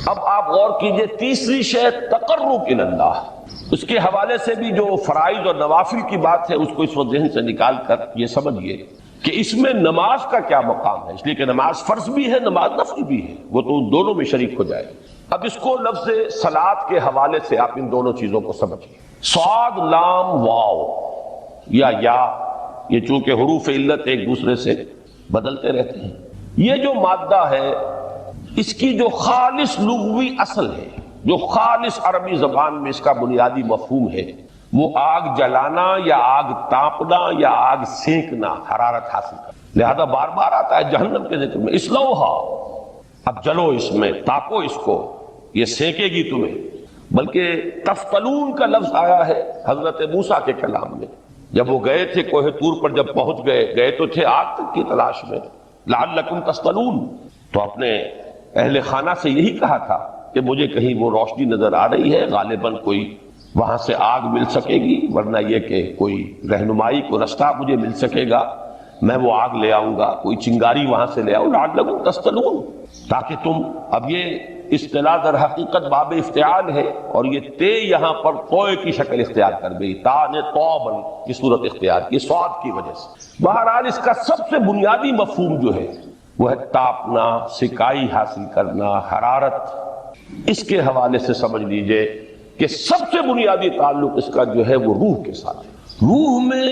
اب آپ غور کیجئے، تیسری شے تقرب الی اللہ، اس کے حوالے سے بھی جو فرائض اور نوافل کی بات ہے اس کو اس وقت ذہن سے نکال کر یہ سمجھیے کہ اس میں نماز کا کیا مقام ہے، اس لیے کہ نماز فرض بھی ہے، نماز نفل بھی ہے، وہ تو ان دونوں میں شریک ہو جائے۔ اب اس کو لفظ صلاۃ کے حوالے سے آپ ان دونوں چیزوں کو سمجھیے۔ صاد لام واو یا یہ چونکہ حروف علت ایک دوسرے سے بدلتے رہتے ہیں، یہ جو مادہ ہے اس کی جو خالص لغوی اصل ہے، جو خالص عربی زبان میں اس کا بنیادی مفہوم ہے، وہ آگ جلانا یا آگ تاپنا یا آگ سینکنا، حرارت حاصل کرنا۔ لہذا بار بار آتا ہے جہنم کے ذکر میں اسلوہا، اب جلو اس میں، تاپو اس کو، یہ سینکے گی تمہیں۔ بلکہ تفتلون کا لفظ آیا ہے حضرت موسیٰ کے کلام میں، جب وہ گئے تھے کوہ طور پر، جب پہنچ گئے تو تھے آگ تک کی تلاش میں، لعلکم تفتلون، تو اپنے اہل خانہ سے یہی کہا تھا کہ مجھے کہیں وہ روشنی نظر آ رہی ہے، غالباً کوئی وہاں سے آگ مل سکے گی، ورنہ یہ کہ کوئی رہنمائی کو رستہ مجھے مل سکے گا، میں وہ آگ لے آؤں گا، کوئی چنگاری وہاں سے لے آؤں، لعلکم تفتلون، تاکہ تم، اب یہ اصطلاح در حقیقت باب افتعال ہے، اور یہ تے یہاں پر توئے کی شکل اختیار کر گئی، تا نے توبن کی صورت اختیار کی صاد کی وجہ سے۔ بہرحال اس کا سب سے بنیادی مفہوم جو ہے وہ ہے تاپنا، سکائی حاصل کرنا، حرارت۔ اس کے حوالے سے سمجھ لیجئے کہ سب سے بنیادی تعلق اس کا جو ہے وہ روح کے ساتھ ہے۔ روح میں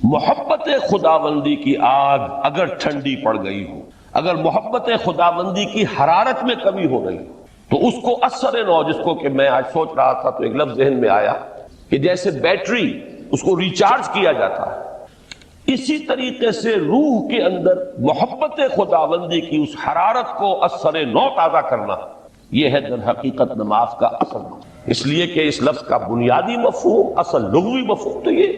محبت خداوندی کی آگ اگر ٹھنڈی پڑ گئی ہو، اگر محبت خداوندی کی حرارت میں کمی ہو رہی ہو، تو اس کو اثر نو، جس کو کہ میں آج سوچ رہا تھا تو ایک لفظ ذہن میں آیا کہ جیسے بیٹری اس کو ریچارج کیا جاتا ہے، اسی طریقے سے روح کے اندر محبت خداوندی کی اس حرارت کو اثر نو تازہ کرنا، یہ ہے در حقیقت نماز کا اصل مفہوم۔ اس لیے کہ اس لفظ کا بنیادی مفہوم، اصل لغوی مفہوم تو یہ،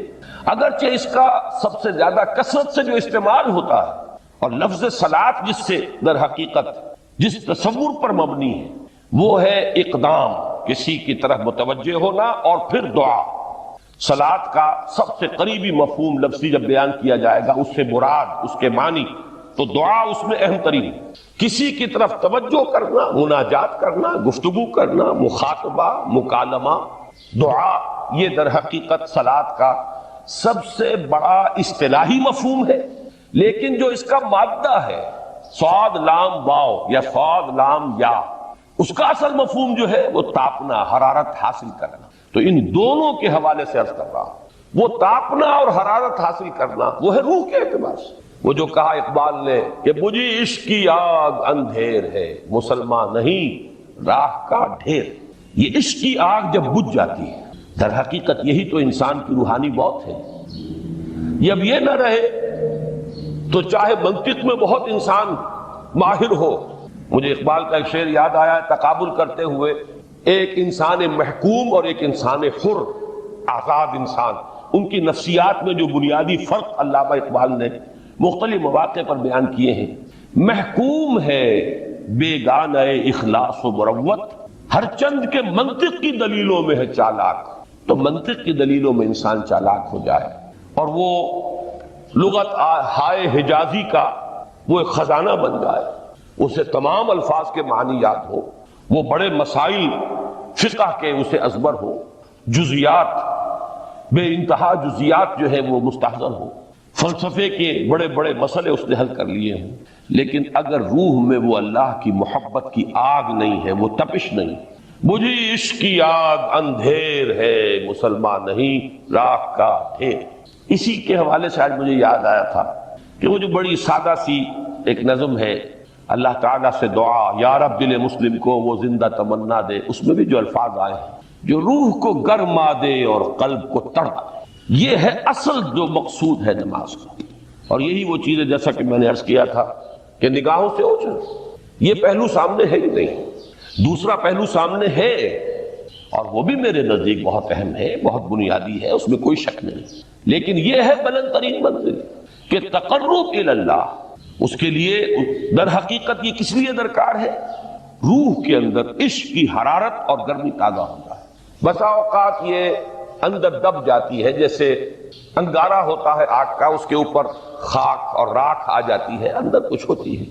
اگرچہ اس کا سب سے زیادہ کثرت سے جو استعمال ہوتا ہے، اور لفظ صلاۃ جس سے در حقیقت جس تصور پر مبنی ہے وہ ہے اقدام، کسی کی طرف متوجہ ہونا اور پھر دعا۔ صلاۃ کا سب سے قریبی مفہوم لفظی جب بیان کیا جائے گا، اس سے مراد، اس کے معنی، تو دعا اس میں اہم ترین، کسی کی طرف توجہ کرنا، مناجات کرنا، گفتگو کرنا، مخاطبہ، مکالمہ، دعا، یہ در حقیقت صلاۃ کا سب سے بڑا اصطلاحی مفہوم ہے۔ لیکن جو اس کا مادہ ہے صاد لام واو یا صاد لام یا، اس کا اصل مفہوم جو ہے وہ تاپنا، حرارت حاصل کرنا۔ تو ان دونوں کے حوالے سے عرض کر رہا ہوں، وہ تاپنا اور حرارت حاصل کرنا وہ ہے روح کے اعتبار سے۔ وہ جو کہا اقبال نے کہ بجھی عشق کی آگ اندھیر ہے، مسلمان نہیں راہ کا ڈھیر۔ یہ عشق کی آگ جب بجھ جاتی ہے، در حقیقت یہی تو انسان کی روحانی موت ہے۔ جب یہ نہ رہے تو چاہے منطق میں بہت انسان ماہر ہو، مجھے اقبال کا ایک شعر یاد آیا ہے، تقابل کرتے ہوئے ایک انسان محکوم اور ایک انسان حر، آزاد انسان، ان کی نفسیات میں جو بنیادی فرق علامہ اقبال نے مختلف مواقع پر بیان کیے ہیں، محکوم ہے بیگانہ اخلاص و مروت، ہر چند کے منطق کی دلیلوں میں ہے چالاک، تو منطق کی دلیلوں میں انسان چالاک ہو جائے اور وہ لغت ہائے حجازی کا وہ ایک خزانہ بن جائے، اسے تمام الفاظ کے معنی یاد ہو، وہ بڑے مسائل فقہ کے اسے ازبر ہو، جزیات بے انتہا جزیات جو ہے وہ مستحضر ہو، فلسفے کے بڑے بڑے مسئلے اس نے حل کر لیے ہوں، لیکن اگر روح میں وہ اللہ کی محبت کی آگ نہیں ہے، وہ تپش نہیں، بجھی عشق کی آگ اندھیر ہے مسلمان نہیں راکھ کا ڈھیر۔ اسی کے حوالے سے آج مجھے یاد آیا تھا کہ وہ جو بڑی سادہ سی ایک نظم ہے، اللہ تعالیٰ سے دعا یا رب دل مسلم کو وہ زندہ تمنا دے، اس میں بھی جو الفاظ آئے ہیں جو روح کو گرما دے اور قلب کو تڑپا دے، یہ ہے اصل جو مقصود ہے نماز کا۔ اور یہی وہ چیز ہے جیسا کہ میں نے عرض کیا تھا کہ نگاہوں سے اوجھل، یہ پہلو سامنے ہے ہی نہیں، دوسرا پہلو سامنے ہے اور وہ بھی میرے نزدیک بہت اہم ہے، بہت بنیادی ہے، اس میں کوئی شک نہیں، لیکن یہ ہے بلند ترین منزل کہ تقرب الی اللہ، اس کے لیے در حقیقت یہ کس لیے درکار ہے؟ روح کے اندر عشق کی حرارت اور گرمی تازہ ہو جائے۔ بسا اوقات یہ اندر دب جاتی ہے، جیسے انگارہ ہوتا ہے آگ کا، اس کے اوپر خاک اور راکھ آ جاتی ہے، اندر کچھ ہوتی ہے،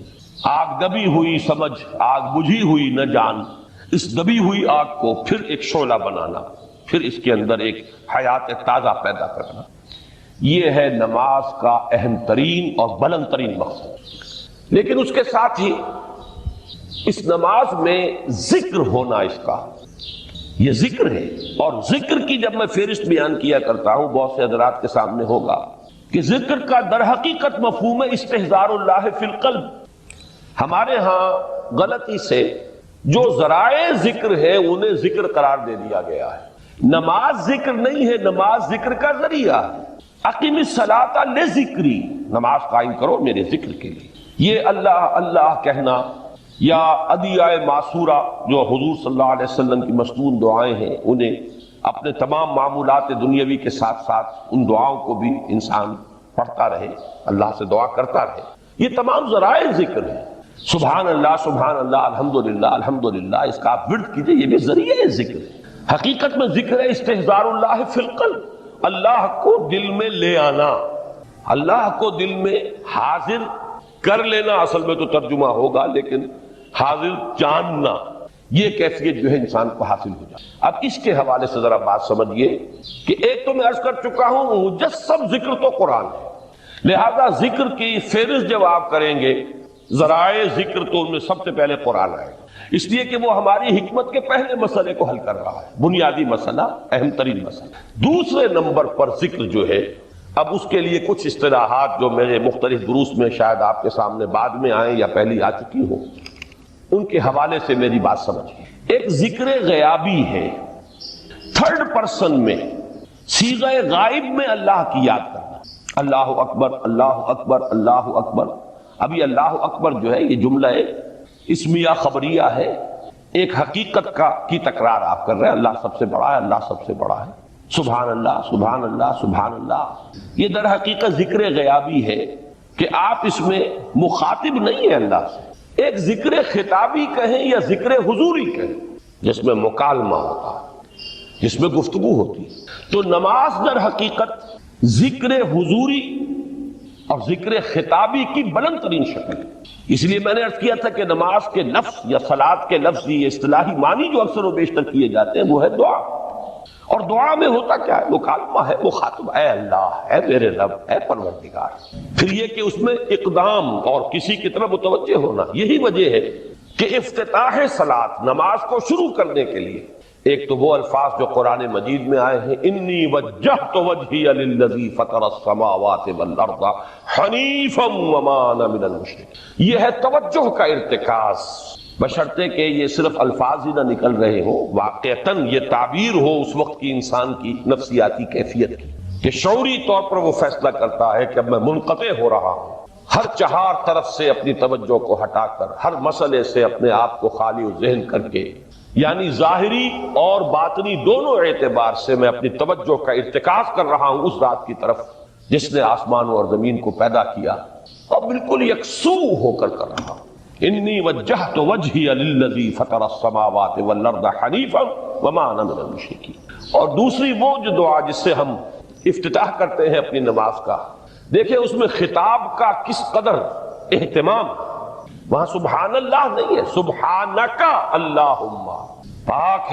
آگ دبی ہوئی سمجھ، آگ بجھی ہوئی نہ جان، اس دبی ہوئی آگ کو پھر ایک شعلہ بنانا، پھر اس کے اندر ایک حیات تازہ پیدا کرنا، یہ ہے نماز کا اہم ترین اور بلند ترین مقصد۔ لیکن اس کے ساتھ ہی اس نماز میں ذکر ہونا، اس کا یہ ذکر ہے، اور ذکر کی جب میں فہرست بیان کیا کرتا ہوں بہت سے حضرات کے سامنے ہوگا کہ ذکر کا در حقیقت مفہوم ہے استحضار اللہ فی القلب۔ ہمارے ہاں غلطی سے جو ذرائع ذکر ہے انہیں ذکر قرار دے دیا گیا ہے، نماز ذکر نہیں ہے، نماز ذکر کا ذریعہ ہے۔ اقیم الصلاۃ لذکری، نماز قائم کرو میرے ذکر کے لیے، یہ اللہ اللہ کہنا یا ادعیہ معصورہ جو حضور صلی اللہ علیہ وسلم کی مصنون دعائیں ہیں، انہیں اپنے تمام معمولات دنیاوی کے ساتھ ساتھ ان دعاؤں کو بھی انسان پڑھتا رہے، اللہ سے دعا کرتا رہے، یہ تمام ذرائع ذکر ہیں۔ سبحان اللہ الحمدللہ الحمدللہ، اس کا آپ ورد کیجئے، یہ بھی ذریعہ ذکر ہے۔ حقیقت میں ذکر ہے استحضار اللہ فی القلب، اللہ کو دل میں لے آنا، اللہ کو دل میں حاضر کر لینا، اصل میں تو ترجمہ ہوگا، لیکن حاضر جاننا، یہ کیفیت جو ہے انسان کو حاصل ہو جائے۔ اب اس کے حوالے سے ذرا بات سمجھیے کہ ایک تو میں عرض کر چکا ہوں مجسم ذکر تو قرآن ہے، لہذا ذکر کی فہرست جب آپ کریں گے ذرائع ذکر تو ان میں سب سے پہلے قرآن آئے گا، اس لیے کہ وہ ہماری حکمت کے پہلے مسئلے کو حل کر رہا ہے، بنیادی مسئلہ، اہم ترین مسئلہ۔ دوسرے نمبر پر ذکر جو ہے، اب اس کے لیے کچھ اصطلاحات جو میرے مختلف دروس میں شاید آپ کے سامنے بعد میں آئیں یا پہلی آ چکی ہوں، ان کے حوالے سے میری بات سمجھیے۔ ایک ذکر غیابی ہے، تھرڈ پرسن میں، صیغہ غائب میں اللہ کی یاد کرنا، اللہ اکبر اللہ اکبر اللہ اکبر۔ ابھی اللہ اکبر جو ہے یہ جملہ اسمیہ خبریہ ہے، ایک حقیقت کی تکرار آپ کر رہے ہیں، اللہ سب سے بڑا ہے، اللہ سب سے بڑا ہے، سبحان اللہ سبحان اللہ سبحان اللہ۔ یہ در حقیقت ذکر غیابی ہے کہ آپ اس میں مخاطب نہیں ہیں اللہ سے، ایک ذکر خطابی کہیں یا ذکر حضوری کہیں جس میں مکالمہ ہوتا ہے، جس میں گفتگو ہوتی ہے۔ تو نماز در حقیقت ذکر حضوری اور ذکر خطابی کی بلند ترین شکل ہے۔ اس لیے میں نے عرض کیا تھا کہ نماز کے لفظ یا صلاۃ کے لفظ یہ اصطلاحی معنی جو اکثر و بیشتر کیے جاتے ہیں وہ ہے دعا، اور دعا میں ہوتا کیا ہے؟ مکالمہ ہے، مخاطب، اے اللہ، اے میرے رب، اے پروردگار۔ پھر یہ کہ اس میں اقدام اور کسی کی طرف متوجہ ہونا، یہی وجہ ہے کہ افتتاح صلاۃ، نماز کو شروع کرنے کے لیے ایک تو وہ الفاظ جو قرآن مجید میں آئے ہیں، انی وجہت وجہی للذی فطر السماوات والارض حنیفا وما انا من المشرکین، یہ ہے توجہ کا ارتکاز، بشرطے کہ یہ صرف الفاظ ہی نہ نکل رہے ہوں، واقعتاً یہ تعبیر ہو اس وقت کی انسان کی نفسیاتی کیفیت کی، کہ شعوری طور پر وہ فیصلہ کرتا ہے کہ اب میں منقطع ہو رہا ہوں، ہر چہار طرف سے اپنی توجہ کو ہٹا کر، ہر مسئلے سے اپنے آپ کو خالی و ذہن کر کے، یعنی ظاہری اور باطنی دونوں اعتبار سے میں اپنی توجہ کا ارتکاز کر رہا ہوں اس ذات کی طرف جس نے آسمانوں اور زمین کو پیدا کیا، اور بالکل یکسو ہو کر رہا. انی وجہت وجہی للذی فطر السماوات والارض حنیفا وما انا من المشرکین. اور دوسری وہ جو دعا جس سے ہم افتتاح کرتے ہیں اپنی نماز کا، دیکھیں اس میں خطاب کا کس قدر اہتمام. وہاں سبحان اللہ نہیں ہے، سبحانک اللہم، پاک